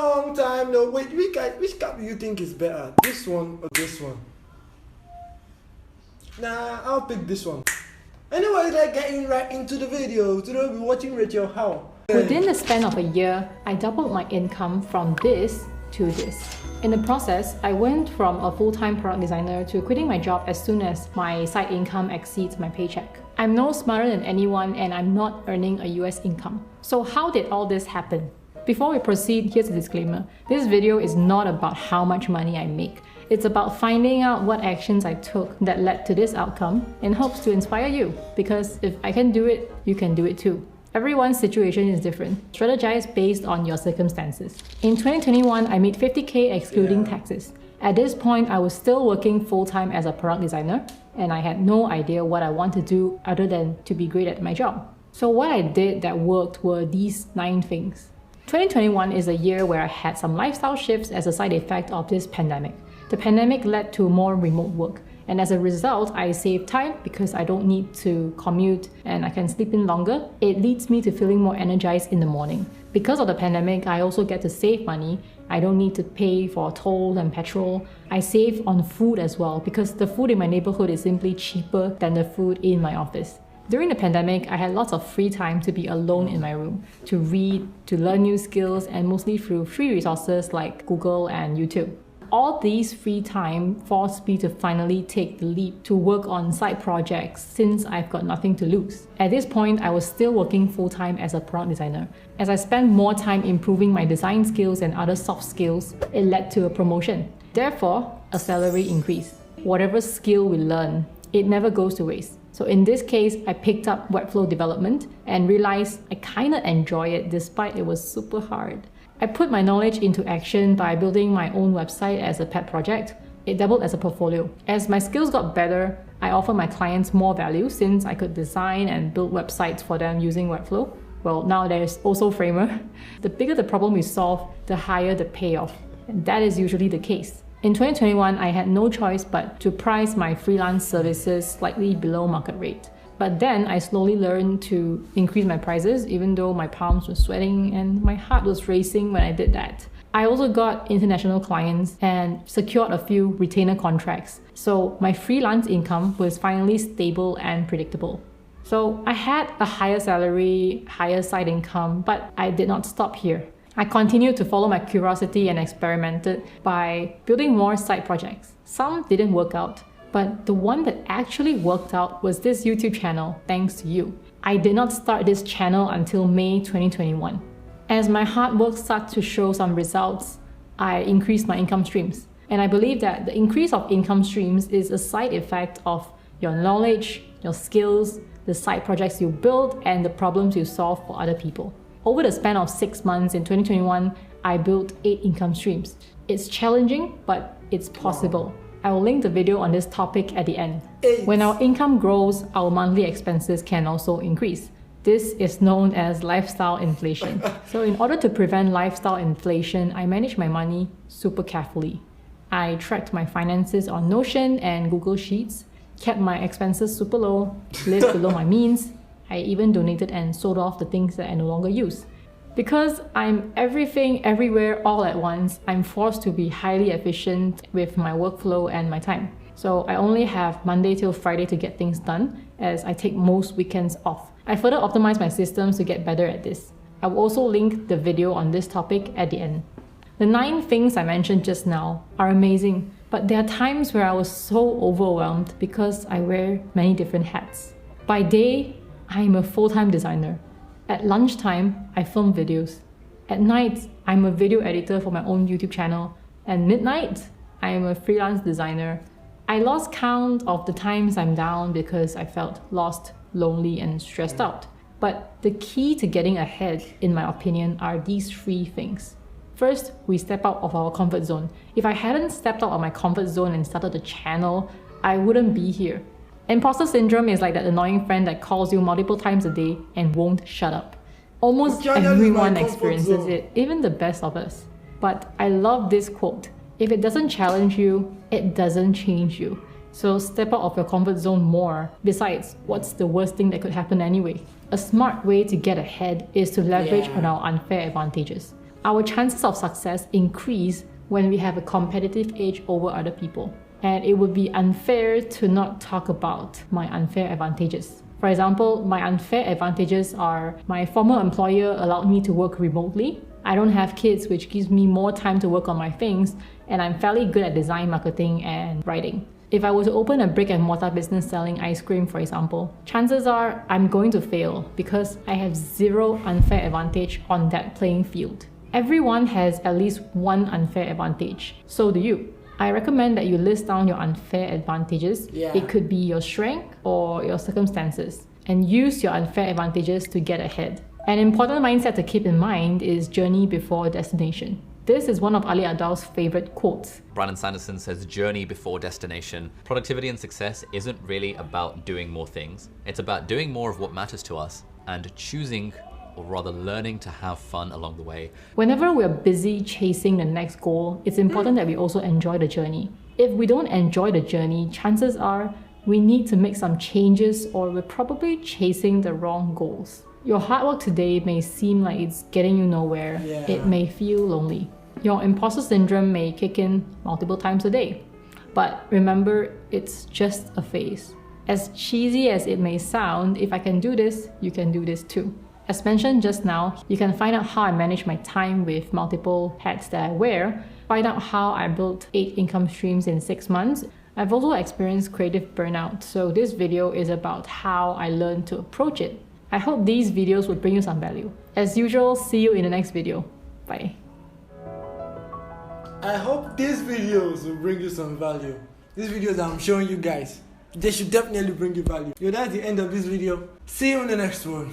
Long time no. Wait, which cup do you think is better? This one or this one? Nah, I'll pick this one. Anyway, like getting right into the video. Today we'll be watching Rachel How. Within the span of a year, I doubled my income from this to this. In the process, I went from a full-time product designer to quitting my job as soon as my side income exceeds my paycheck. I'm no smarter than anyone and I'm not earning a US income. So how did all this happen? Before we proceed, here's a disclaimer. This video is not about how much money I make. It's about finding out what actions I took that led to this outcome in hopes to inspire you. Because if I can do it, you can do it too. Everyone's situation is different. Strategize based on your circumstances. In 2021, I made $50K excluding taxes. At this point, I was still working full-time as a product designer, and I had no idea what I want to do other than to be great at my job. So what I did that worked were these 9 things. 2021 is a year where I had some lifestyle shifts as a side effect of this pandemic. The pandemic led to more remote work, and as a result, I save time because I don't need to commute and I can sleep in longer. It leads me to feeling more energized in the morning. Because of the pandemic, I also get to save money. I don't need to pay for toll and petrol. I save on food as well because the food in my neighborhood is simply cheaper than the food in my office. During the pandemic, I had lots of free time to be alone in my room, to read, to learn new skills, and mostly through free resources like Google and YouTube. All these free time forced me to finally take the leap to work on side projects since I've got nothing to lose. At this point, I was still working full-time as a product designer. As I spent more time improving my design skills and other soft skills, it led to a promotion. Therefore, a salary increase. Whatever skill we learn, it never goes to waste. So in this case, I picked up Webflow development and realized I kinda enjoy it despite it was super hard. I put my knowledge into action by building my own website as a pet project. It doubled as a portfolio. As my skills got better, I offered my clients more value since I could design and build websites for them using Webflow. Well, now there's also Framer. The bigger the problem we solve, the higher the payoff. And that is usually the case. In 2021, I had no choice but to price my freelance services slightly below market rate. But then I slowly learned to increase my prices even though my palms were sweating and my heart was racing when I did that. I also got international clients and secured a few retainer contracts. So my freelance income was finally stable and predictable. So I had a higher salary, higher side income, but I did not stop here. I continued to follow my curiosity and experimented by building more side projects. Some didn't work out, but the one that actually worked out was this YouTube channel, thanks to you. I did not start this channel until May 2021. As my hard work started to show some results, I increased my income streams. And I believe that the increase of income streams is a side effect of your knowledge, your skills, the side projects you build, and the problems you solve for other people. Over the span of 6 months in 2021, I built 8 income streams. It's challenging, but it's possible. I will link the video on this topic at the end. When our income grows, our monthly expenses can also increase. This is known as lifestyle inflation. So in order to prevent lifestyle inflation, I manage my money super carefully. I tracked my finances on Notion and Google Sheets, kept my expenses super low, lived below my means. I even donated and sold off the things that I no longer use. Because I'm everything, everywhere, all at once, I'm forced to be highly efficient with my workflow and my time. So I only have Monday till Friday to get things done, as I take most weekends off. I further optimize my systems to get better at this. I will also link the video on this topic at the end. The 9 things I mentioned just now are amazing, but there are times where I was so overwhelmed because I wear many different hats. By day, I'm a full-time designer. At lunchtime, I film videos. At night, I'm a video editor for my own YouTube channel. At midnight, I am a freelance designer. I lost count of the times I'm down because I felt lost, lonely, and stressed out. But the key to getting ahead, in my opinion, are these 3 things. First, we step out of our comfort zone. If I hadn't stepped out of my comfort zone and started the channel, I wouldn't be here. Imposter syndrome is like that annoying friend that calls you multiple times a day and won't shut up. Almost everyone experiences it, even the best of us. But I love this quote. If it doesn't challenge you, it doesn't change you. So step out of your comfort zone more. Besides, what's the worst thing that could happen anyway? A smart way to get ahead is to leverage on our unfair advantages. Our chances of success increase when we have a competitive edge over other people. And it would be unfair to not talk about my unfair advantages. For example, my unfair advantages are my former employer allowed me to work remotely. I don't have kids, which gives me more time to work on my things, and I'm fairly good at design, marketing, and writing. If I were to open a brick and mortar business selling ice cream, for example, chances are I'm going to fail because I have zero unfair advantage on that playing field. Everyone has at least one unfair advantage. So do you. I recommend that you list down your unfair advantages. It could be your strength or your circumstances, and use your unfair advantages to get ahead. An important mindset to keep in mind is journey before destination. This is one of Ali Adal's favorite quotes. Brandon Sanderson says, journey before destination. Productivity and success isn't really about doing more things. It's about doing more of what matters to us and choosing, or rather learning, to have fun along the way. Whenever we're busy chasing the next goal, it's important that we also enjoy the journey. If we don't enjoy the journey, chances are we need to make some changes, or we're probably chasing the wrong goals. Your hard work today may seem like it's getting you nowhere. It may feel lonely. Your imposter syndrome may kick in multiple times a day. But remember, it's just a phase. As cheesy as it may sound, if I can do this, you can do this too. As mentioned just now, you can find out how I manage my time with multiple hats that I wear, find out how I built 8 income streams in 6 months. I've also experienced creative burnout, so this video is about how I learned to approach it. I hope these videos will bring you some value. As usual, see you in the next video. Bye. I hope these videos will bring you some value. These videos that I'm showing you guys, they should definitely bring you value. Yo, that's the end of this video. See you in the next one.